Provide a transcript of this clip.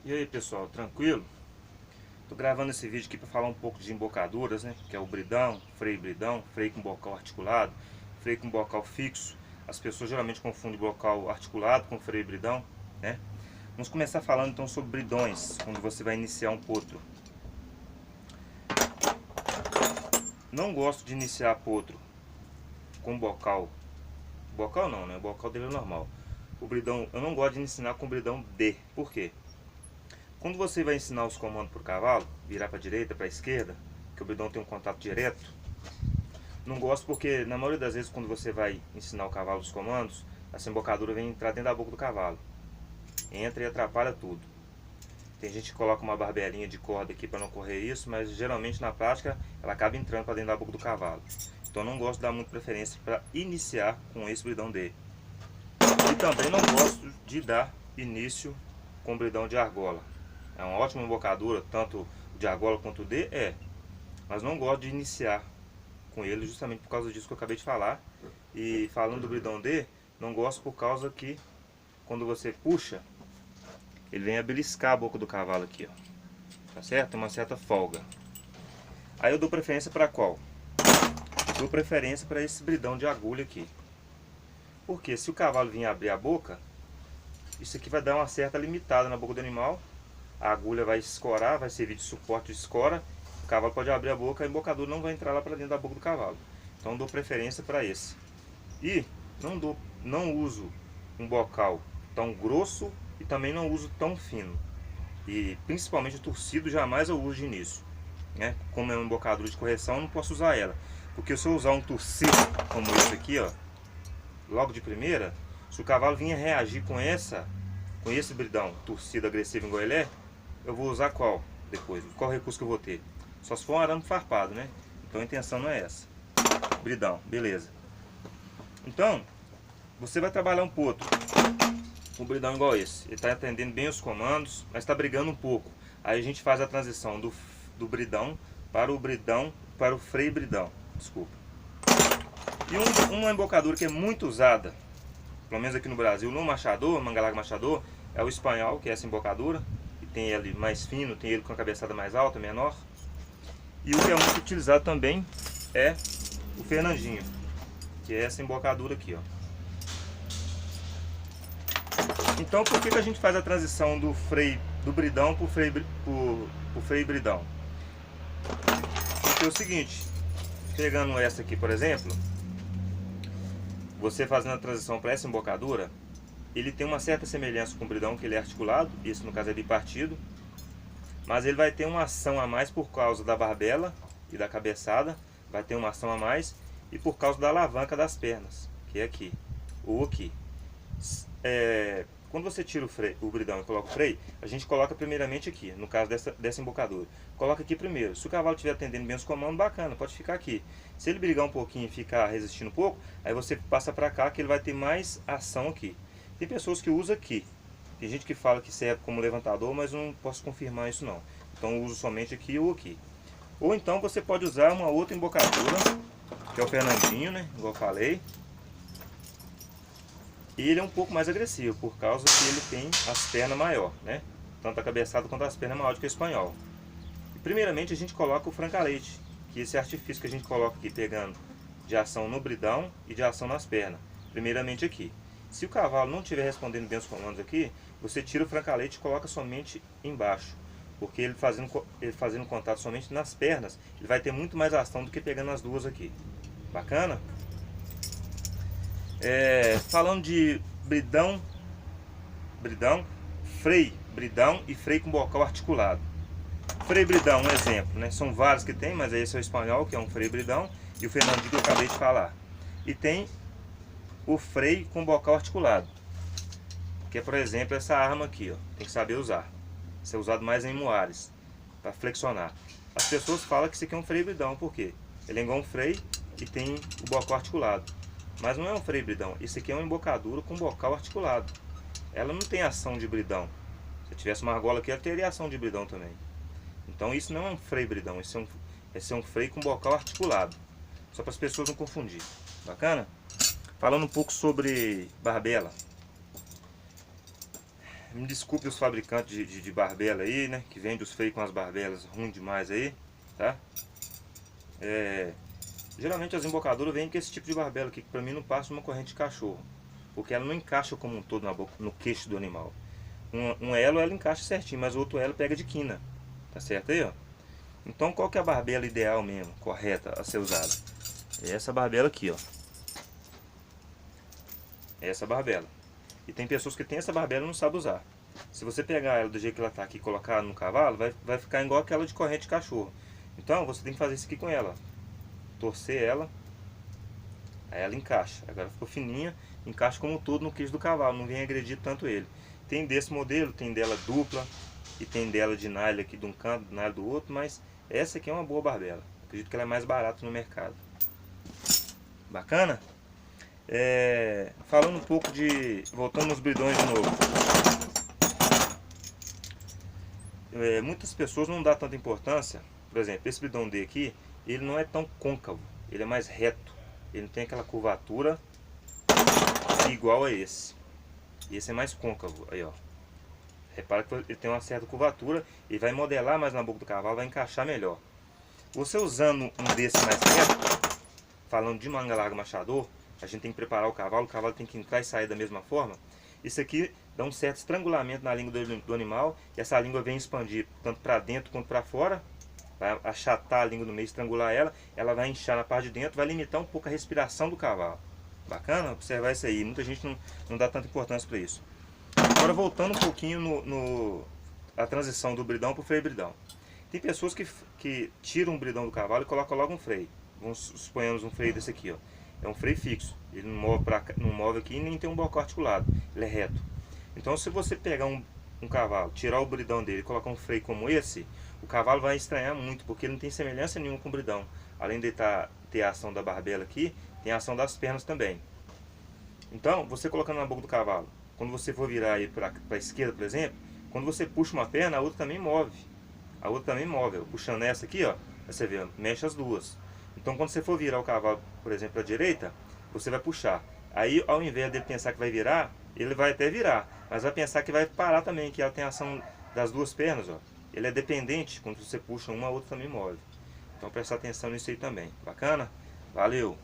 E aí pessoal, tranquilo? Tô gravando esse vídeo aqui para falar um pouco de embocaduras, né? Que é o bridão, freio com bocal articulado, freio com bocal fixo. As pessoas geralmente confundem bocal articulado com freio bridão, né? Vamos começar falando então sobre bridões, quando você vai iniciar um potro. Não gosto de iniciar potro com bocal. Bocal não, né? O bocal dele é normal. O bridão, eu não gosto de ensinar com bridão D. Por quê? Quando você vai ensinar os comandos para o cavalo, virar para a direita, para a esquerda, que o bridão tem um contato direto, não gosto porque na maioria das vezes quando você vai ensinar o cavalo os comandos, essa embocadura vem entrar dentro da boca do cavalo. Entra e atrapalha tudo. Tem gente que coloca uma barbelinha de corda aqui para não correr isso, mas geralmente na prática ela acaba entrando para dentro da boca do cavalo. Então eu não gosto de dar muita preferência para iniciar com esse bridão D. E também não gosto de dar início com bridão de argola. É uma ótima embocadura, tanto de argola quanto o D, mas não gosto de iniciar com ele justamente por causa disso que eu acabei de falar. E falando do bridão D, não gosto por causa que quando você puxa, ele vem a beliscar a boca do cavalo aqui, ó. Tá certo? Tem uma certa folga. Aí eu dou preferência para qual? Dou preferência para esse bridão de agulha aqui. Porque se o cavalo vir abrir a boca, isso aqui vai dar uma certa limitada na boca do animal. A agulha vai escorar, vai servir de suporte de escora. O cavalo pode abrir a boca, a embocadura não vai entrar lá para dentro da boca do cavalo. Então dou preferência para esse. E não uso um bocal tão grosso e também não uso tão fino. E principalmente o torcido jamais eu uso de início, né? Como é uma embocadura de correção, eu não posso usar ela. Porque se eu usar um torcido como esse aqui, ó, logo de primeira, se o cavalo vir reagir com esse bridão torcido agressivo igual ele é, eu vou usar qual depois? Qual recurso que eu vou ter? Só se for um arame farpado, né? Então a intenção não é essa. Bridão, beleza. Então, você vai trabalhar um potro com um bridão igual esse. Ele está atendendo bem os comandos, mas está brigando um pouco. Aí a gente faz a transição do bridão para o freio bridão. Desculpa. E uma embocadura que é muito usada, pelo menos aqui no Brasil, no machador, Mangalaga machador, é o espanhol, que é essa embocadura. Tem ele mais fino, tem ele com a cabeçada mais alta, menor. E o que é muito utilizado também é o Fernandinho, que é essa embocadura aqui, ó. Então por que a gente faz a transição do bridão para o freio bridão? Porque é o seguinte, pegando essa aqui por exemplo, você fazendo a transição para essa embocadura, ele tem uma certa semelhança com o bridão, que ele é articulado, esse no caso é bipartido, mas ele vai ter uma ação a mais por causa da barbela e da cabeçada, vai ter uma ação a mais, e por causa da alavanca das pernas, que é aqui, ou aqui. Quando você tira o bridão e coloca o freio, a gente coloca primeiramente aqui, no caso dessa embocadura. Coloca aqui primeiro. Se o cavalo estiver atendendo bem os comandos, bacana, pode ficar aqui. Se ele brigar um pouquinho e ficar resistindo um pouco, aí você passa para cá que ele vai ter mais ação aqui. Tem pessoas que usam aqui. Tem gente que fala que serve como levantador, mas eu não posso confirmar isso não. Então eu uso somente aqui ou aqui. Ou então você pode usar uma outra embocadura, que é o Fernandinho, né? Igual eu falei. E ele é um pouco mais agressivo, por causa que ele tem as pernas maior, né? Tanto a cabeçada quanto as pernas maiores que o espanhol. E primeiramente a gente coloca o franca-leite, que é esse artifício que a gente coloca aqui, pegando de ação no bridão e de ação nas pernas. Primeiramente aqui. Se o cavalo não estiver respondendo bem os comandos aqui, você tira o franca-leite e coloca somente embaixo. Porque ele fazendo contato somente nas pernas, ele vai ter muito mais ação do que pegando as duas aqui. Bacana? Falando de bridão, freio bridão e freio com bocal articulado. Freio bridão, um exemplo, né? São vários que tem, mas esse é o espanhol, que é um freio bridão, e o Fernandinho que eu acabei de falar. E tem o freio com bocal articulado, que é, por exemplo, essa arma aqui, ó. Tem que saber usar. Isso é usado mais em muares, para flexionar. As pessoas falam que isso aqui é um freio bridão, por quê? Ele é igual um freio e tem o bocal articulado. Mas não é um freio bridão, isso aqui é uma embocadura com bocal articulado. Ela não tem ação de bridão. Se eu tivesse uma argola aqui, ela teria ação de bridão também. Então isso não é um freio bridão, esse é um freio com bocal articulado. Só para as pessoas não confundirem. Bacana? Falando um pouco sobre barbela. Me desculpe os fabricantes de barbela aí, né? Que vende os freios com as barbelas ruim demais aí, tá? Geralmente as embocaduras vêm com esse tipo de barbela aqui, que pra mim não passa uma corrente de cachorro. Porque ela não encaixa como um todo no queixo do animal. Um elo ela encaixa certinho, mas o outro elo pega de quina. Tá certo aí, ó? Então qual que é a barbela ideal mesmo, correta a ser usada? É essa barbela aqui, ó. É essa barbela. E tem pessoas que tem essa barbela e não sabem usar. Se você pegar ela do jeito que ela tá aqui e colocar no cavalo, vai ficar igual aquela de corrente de cachorro. Então você tem que fazer isso aqui com ela. Torcer ela, aí ela encaixa. Agora ficou fininha, encaixa como tudo no queixo do cavalo, não vem agredir tanto ele. Tem desse modelo, tem dela dupla e tem dela de nylon aqui de um canto, nylon do outro, mas essa aqui é uma boa barbela. Acredito que ela é mais barata no mercado. Bacana? Falando um pouco de... voltando nos bridões de novo. Muitas pessoas não dão tanta importância. Por exemplo, esse bridão D aqui, ele não é tão côncavo, ele é mais reto. Ele não tem aquela curvatura igual a esse. Esse é mais côncavo, aí ó. Repara que ele tem uma certa curvatura e vai modelar mais na boca do cavalo, vai encaixar melhor. Você usando um desse mais reto, falando de manga larga machador, a gente tem que preparar o cavalo tem que entrar e sair da mesma forma. Isso aqui dá um certo estrangulamento na língua do animal, e essa língua vem expandir tanto para dentro quanto para fora, vai achatar a língua no meio, estrangular ela vai inchar na parte de dentro, vai limitar um pouco a respiração do cavalo. Bacana observar isso aí, muita gente não dá tanta importância para isso. Agora voltando um pouquinho a transição do bridão para o freio bridão. Tem pessoas que tiram o bridão do cavalo e colocam logo um freio. Vamos suponhamos um freio desse aqui, ó. É um freio fixo, ele não move aqui e nem tem um bocal articulado, ele é reto. Então se você pegar um cavalo, tirar o bridão dele e colocar um freio como esse, o cavalo vai estranhar muito, porque ele não tem semelhança nenhuma com o bridão. Além de ter a ação da barbela aqui, tem a ação das pernas também. Então, você colocando na boca do cavalo, quando você for virar aí para a esquerda, por exemplo, quando você puxa uma perna, a outra também move. A outra também move. Puxando essa aqui, ó, você vê, mexe as duas. Então quando você for virar o cavalo, por exemplo, para a direita, você vai puxar. Aí ao invés dele pensar que vai virar, ele vai até virar, mas vai pensar que vai parar também, que ela tem a ação das duas pernas, ó. Ele é dependente, quando você puxa uma, a outra também move. Então presta atenção nisso aí também. Bacana? Valeu!